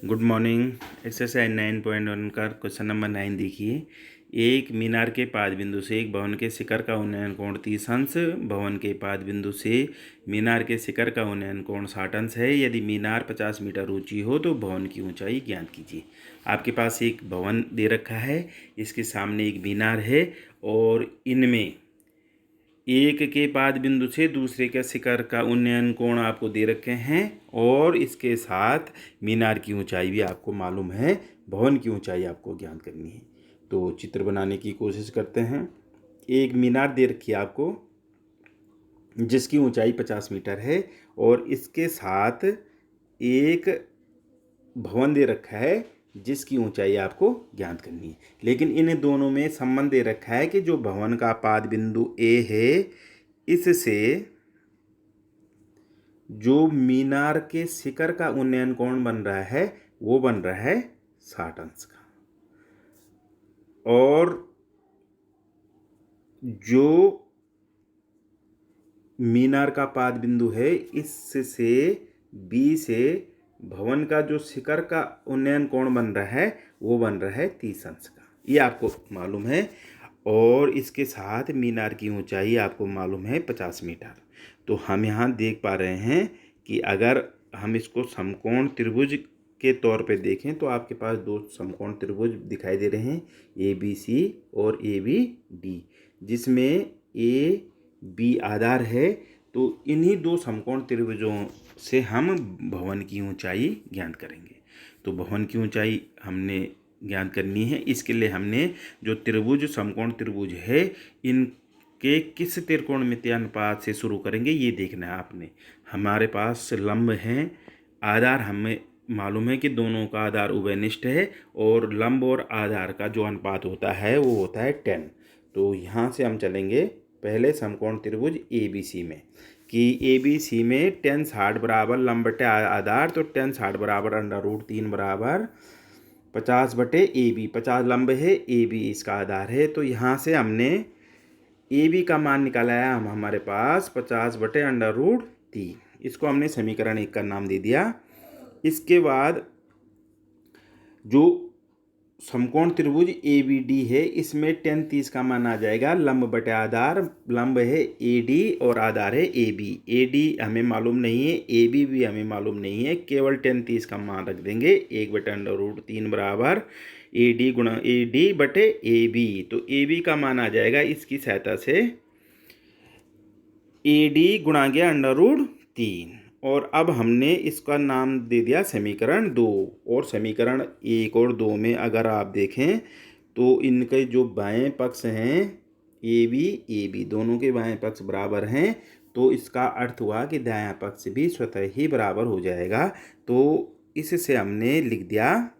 Good morning. Exercise 9.1 का question number 9 देखिए। एक मीनार के पाद बिंदु से एक भवन के शिखर का उन्नयन कोण 30 अंश, भवन के पाद बिंदु से मीनार के शिखर का उन्नयन कोण 60 अंश है। यदि मीनार 50 मीटर ऊंची हो तो भवन की ऊंचाई ज्ञात कीजिए। आपके पास एक भवन दे रखा है, इसके सामने एक मीनार है और इनमें एक के पाद बिंदु से दूसरे के शिखर का उन्नयन कोण आपको दे रखे हैं और इसके साथ मीनार की ऊंचाई भी आपको मालूम है, भवन की ऊंचाई आपको ज्ञात करनी है। तो चित्र बनाने की कोशिश करते हैं। एक मीनार दे रखी है आपको जिसकी ऊंचाई 50 मीटर है और इसके साथ एक भवन दे रखा है जिसकी ऊंचाई आपको ज्ञात करनी है। लेकिन इन दोनों में संबंध दे रखा है कि जो भवन का पाद बिंदु ए है इससे जो मीनार के शिखर का उन्नयन कोण बन रहा है वो बन रहा है 60 अंश का, और जो मीनार का पाद बिंदु है इससे बी से भवन का जो शिखर का उन्नयन कोण बन रहा है वो बन रहा है 30 अंश का, ये आपको मालूम है। और इसके साथ मीनार की ऊंचाई आपको मालूम है 50 मीटर। तो हम यहाँ देख पा रहे हैं कि अगर हम इसको समकोण त्रिभुज के तौर पे देखें तो आपके पास दो समकोण त्रिभुज दिखाई दे रहे हैं, ए बी सी और ए बी डी, जिसमें ए बी आधार है। तो इन्हीं दो समकोण त्रिभुजों से हम भवन की ऊंचाई ज्ञात करेंगे। तो भवन की ऊंचाई हमने ज्ञात करनी है। इसके लिए हमने जो त्रिभुज समकोण त्रिभुज है इनके किस त्रिकोणमितीय अनुपात से शुरू करेंगे ये देखना है आपने। हमारे पास लंब हैं, आधार हमें मालूम है कि दोनों का आधार उभयनिष्ठ है और लंब और आधार का जो अनुपात होता है वो होता है 10। तो यहाँ से हम चलेंगे पहले समकोण त्रिभुज ए बी सी में कि ए बी सी में 10 60 बराबर लंब बटे आधार, तो 10 60 बराबर √3 बराबर 50 बटे ए बी। 50 लंब है, ए बी इसका आधार है। तो यहाँ से हमने ए बी का मान निकाला है हमारे पास 50 बटे √3। इसको हमने समीकरण 1 का नाम दे दिया। इसके बाद जो समकोण त्रिभुज ए बी डी है इसमें 10 30 का मान आ जाएगा लंब बटे आधार। लंब है ए डी और आधार है ए बी। ए डी हमें मालूम नहीं है, ए बी भी हमें मालूम नहीं है, केवल 10 30 का मान रख देंगे। 1 बटे √3 बराबर ए डी गुणा ए डी बटे ए बी। तो ए बी का मान आ जाएगा इसकी सहायता से ए डी गुणा गया √3 और अब हमने इसका नाम दे दिया समीकरण 2। और समीकरण 1 और 2 में अगर आप देखें तो इनके जो बाएं पक्ष हैं ए बी दोनों के बाएं पक्ष बराबर हैं, तो इसका अर्थ हुआ कि दायां पक्ष भी स्वतः ही बराबर हो जाएगा। तो इससे हमने लिख दिया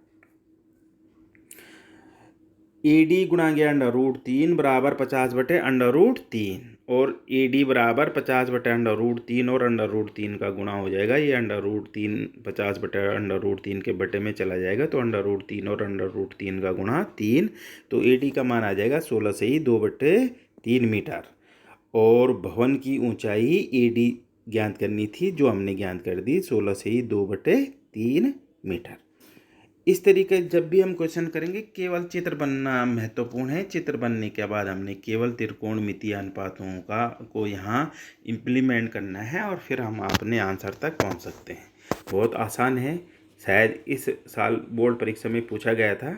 ए डी गुणा गया √3 बराबर 50 बटे √3 और ए डी बराबर 50 बटे √3 और √3 का गुणा हो जाएगा। ये √3 50 बटे √3 के बटे में चला जाएगा, तो √3 और √3 का गुणा 3। तो ए डी का मान आ जाएगा 16 से ही 2/3 मीटर। और भवन की ऊंचाई ए डी ज्ञात करनी थी जो हमने ज्ञात कर दी, 16 से ही 2/3 मीटर। इस तरीके जब भी हम क्वेश्चन करेंगे केवल चित्र बनना महत्वपूर्ण है। चित्र बनने के बाद हमने केवल त्रिकोणमितीय अनुपातों को यहाँ इम्प्लीमेंट करना है और फिर हम अपने आंसर तक पहुँच सकते हैं। बहुत आसान है, शायद इस साल बोर्ड परीक्षा में पूछा गया था।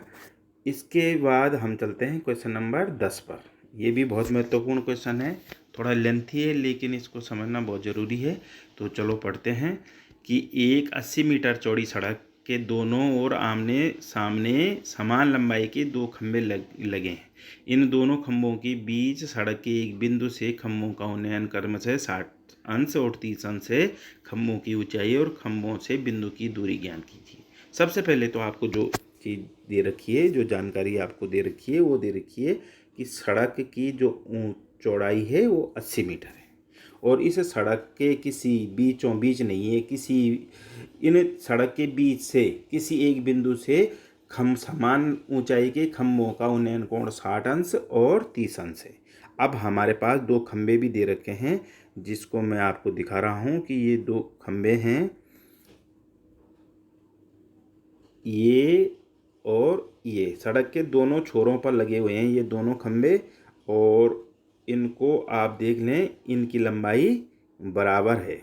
इसके बाद हम चलते हैं क्वेश्चन नंबर 10 पर। ये भी बहुत महत्वपूर्ण क्वेश्चन है, थोड़ा लेंथी है लेकिन इसको समझना बहुत ज़रूरी है। तो चलो पढ़ते हैं कि एक 80 मीटर चौड़ी सड़क के दोनों ओर आमने सामने समान लंबाई के दो खंभे लगे हैं। इन दोनों खंभों के बीच सड़क के एक बिंदु से खंभों का उन्नयन क्रमशः 60 अंश और 30 अंश है। खंभों की ऊंचाई और खंभों से बिंदु की दूरी ज्ञात कीजिए। सबसे पहले तो आपको जो चीज़ दे रखी है, जो जानकारी आपको दे रखी है वो दे रखी है कि सड़क की जो चौड़ाई है वो 80 मीटर है और इस सड़क के किसी बीचों बीच नहीं है, किसी इन सड़क के बीच से किसी एक बिंदु से समान ऊंचाई के खंभों का उन्नयन कोण 60 अंश और 30 अंश है। अब हमारे पास दो खंभे भी दे रखे हैं जिसको मैं आपको दिखा रहा हूँ कि ये दो खंभे हैं ये और ये सड़क के दोनों छोरों पर लगे हुए हैं ये दोनों खंबे, और इनको आप देख लें, इनकी लंबाई बराबर है।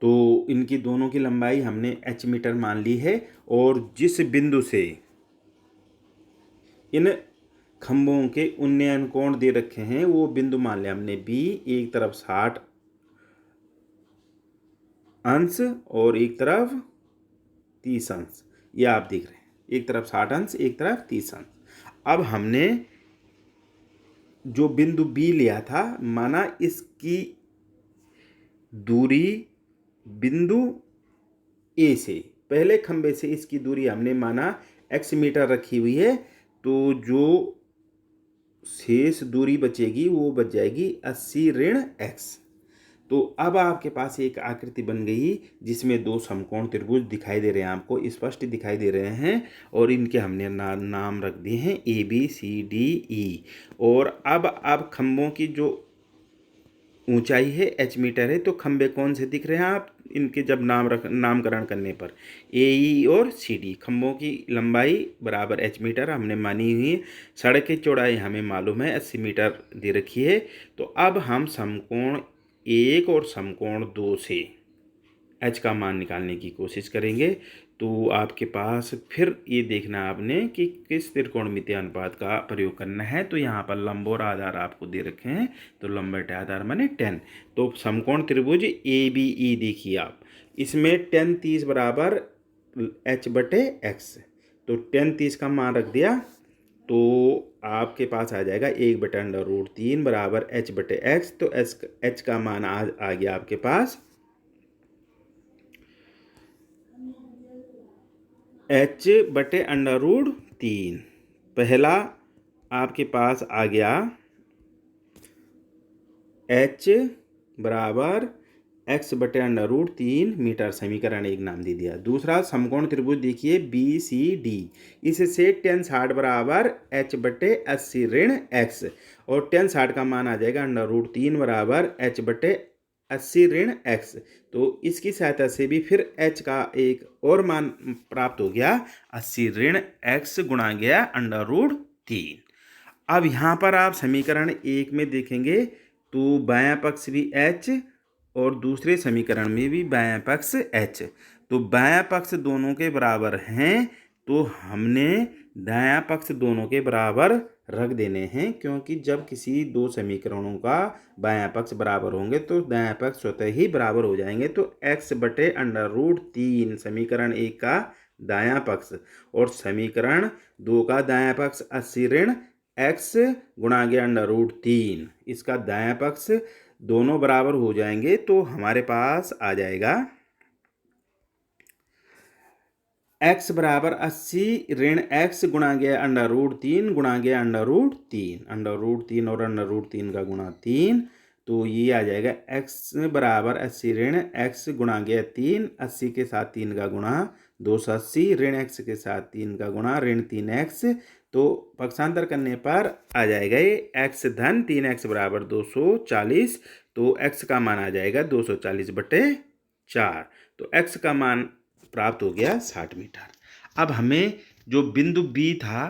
तो इनकी दोनों की लंबाई हमने h मीटर मान ली है, और जिस बिंदु से इन खंभों के उन्नयन कोण दे रखे हैं वो बिंदु मान लिया हमने B, एक तरफ 60 अंश और एक तरफ 30 अंश। ये आप देख रहे हैं, एक तरफ 60 अंश, एक तरफ 30 अंश। अब हमने जो बिंदु B लिया था, माना इसकी दूरी बिंदु A से, पहले खंबे से इसकी दूरी हमने माना x मीटर रखी हुई है, तो जो शेष दूरी बचेगी वो बच जाएगी 80 ऋण x। तो अब आपके पास एक आकृति बन गई जिसमें दो समकोण त्रिभुज दिखाई दे रहे हैं, आपको स्पष्ट दिखाई दे रहे हैं, और इनके हमने नाम रख दिए हैं ABCDE। और अब खंभों की जो ऊंचाई है h मीटर है, तो खंबे कौन से दिख रहे हैं आप इनके जब नामकरण करने पर, AE और CD। खंभों की लंबाई बराबर h मीटर हमने मानी हुई है, सड़क की चौड़ाई हमें मालूम है 80 मीटर दे रखी है। तो अब हम समकोण 1 और समकोण 2 से h का मान निकालने की कोशिश करेंगे। तो आपके पास फिर ये देखना आपने कि किस त्रिकोणमितीय अनुपात का प्रयोग करना है। तो यहाँ पर लंब और आधार आपको दे रखे हैं, तो लंब बटे आधार माने 10। तो समकोण त्रिभुज ABE देखिए आप, इसमें tan 30 बराबर h बटे x। तो tan 30 का मान रख दिया, तो आपके पास आ जाएगा 1/√3 बराबर h बटे x। तो h का मान आ गया आपके पास h बटे √3। पहला आपके पास आ गया h बराबर x बटे √3 मीटर, समीकरण 1 नाम दे दिया। दूसरा समकोण त्रिभुज देखिए BCD, इससे tan 60 बराबर h बटे 80 ऋण x, और tan 60 का मान आ जाएगा √3 बराबर h बटे 80 ऋण x। तो इसकी सहायता से भी फिर h का एक और मान प्राप्त हो गया, 80 ऋण x गुणा गया √3। अब यहाँ पर आप समीकरण 1 में देखेंगे तो बायां पक्ष भी h और दूसरे समीकरण में भी बायां पक्ष h। तो बायां पक्ष दोनों के बराबर हैं, तो हमने दायां पक्ष दोनों के बराबर रख देने हैं, क्योंकि जब किसी दो समीकरणों का बायां पक्ष बराबर होंगे तो दायां पक्ष स्वतः ही बराबर हो जाएंगे। तो x बटे √3 समीकरण 1 का दायां पक्ष, और समीकरण 2 का दायां पक्ष 80 ऋण x गुणा गया √3, इसका दायां पक्ष दोनों बराबर हो जाएंगे। तो हमारे पास आ जाएगा x बराबर 80 ऋण x गुणा गया √3 गुणा गया √3 और √3 का गुणा 3, तो ये आ जाएगा x बराबर 80 ऋण x गुणा गया 3, 80 के साथ 3 का गुणा 280 ऋण x के साथ 3 का गुणा ऋण 3x। तो पक्षांतर करने पर आ जाएगा ये x धन 3x बराबर 240। तो x का मान आ जाएगा 240 बटे 4। तो x का मान प्राप्त हो गया 60 मीटर। अब हमें जो बिंदु B था,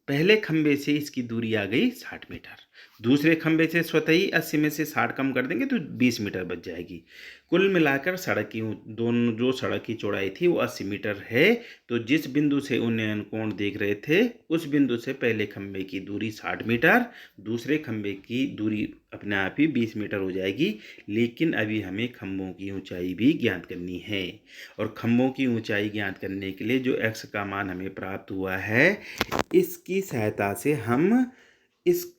पहले खंबे से इसकी दूरी आ गई 60 मीटर, दूसरे खंबे से स्वतः ही 80 में से 60 कम कर देंगे तो 20 मीटर बच जाएगी। कुल मिलाकर सड़क की दोनों जो सड़क की चौड़ाई थी वो 80 मीटर है। तो जिस बिंदु से उन्नयन कोण देख रहे थे उस बिंदु से पहले खंबे की दूरी 60 मीटर, दूसरे खंबे की दूरी अपने आप ही 20 मीटर हो जाएगी। लेकिन अभी हमें खंभों की ऊंचाई भी ज्ञात करनी है, और खंभों की ऊंचाई ज्ञात करने के लिए जो x का मान हमें प्राप्त हुआ है, इसकी सहायता से हम इस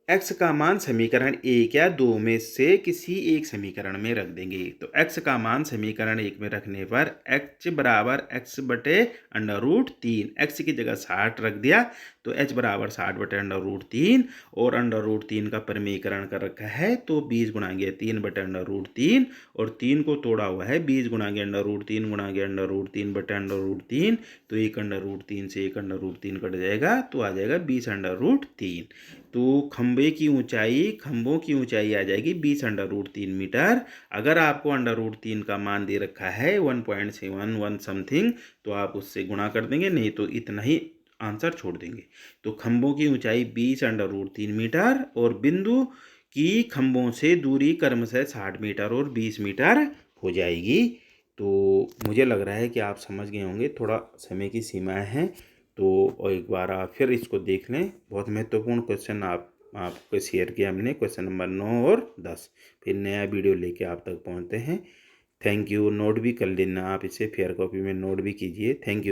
x का मान समीकरण 1 या 2 में से किसी एक समीकरण में रख देंगे। तो x का मान समीकरण 1 में रखने पर h बराबर x बटे √3, x की जगह 60 रख दिया तो h बराबर 60 बटे √3, और √3 का परिमेयकरण कर रखा है तो 20 गुणा गया 3 बटे √3, और 3 को तोड़ा हुआ है 20 गुणा गया √3 गुणा गया √3 बटे √3। तो एक √3 से एक √3 कट जाएगा तो आ जाएगा 20 √3। तो खंभों खंभों की ऊंचाई आ जाएगी 20√3 मीटर। अगर आपको √3 का मान दे रखा है 1.71 समथिंग, तो आप उससे गुणा कर देंगे, नहीं तो इतना ही आंसर छोड़ देंगे। तो खंभों की ऊंचाई 20√3 मीटर और बिंदु की खंभों से दूरी क्रमशः 60 मीटर और 20 मीटर हो जाएगी। तो मुझे लग रहा है कि आप समझ गए होंगे, थोड़ा समय की सीमाएं हैं, तो एक बार आप फिर इसको देख लें। बहुत महत्वपूर्ण क्वेश्चन आपको शेयर किया हमने, क्वेश्चन नंबर 9 और 10। फिर नया वीडियो लेके आप तक पहुंचते हैं। Thank you. नोट भी कर लेना आप इसे, फेयर कॉपी में नोट भी कीजिए। Thank you.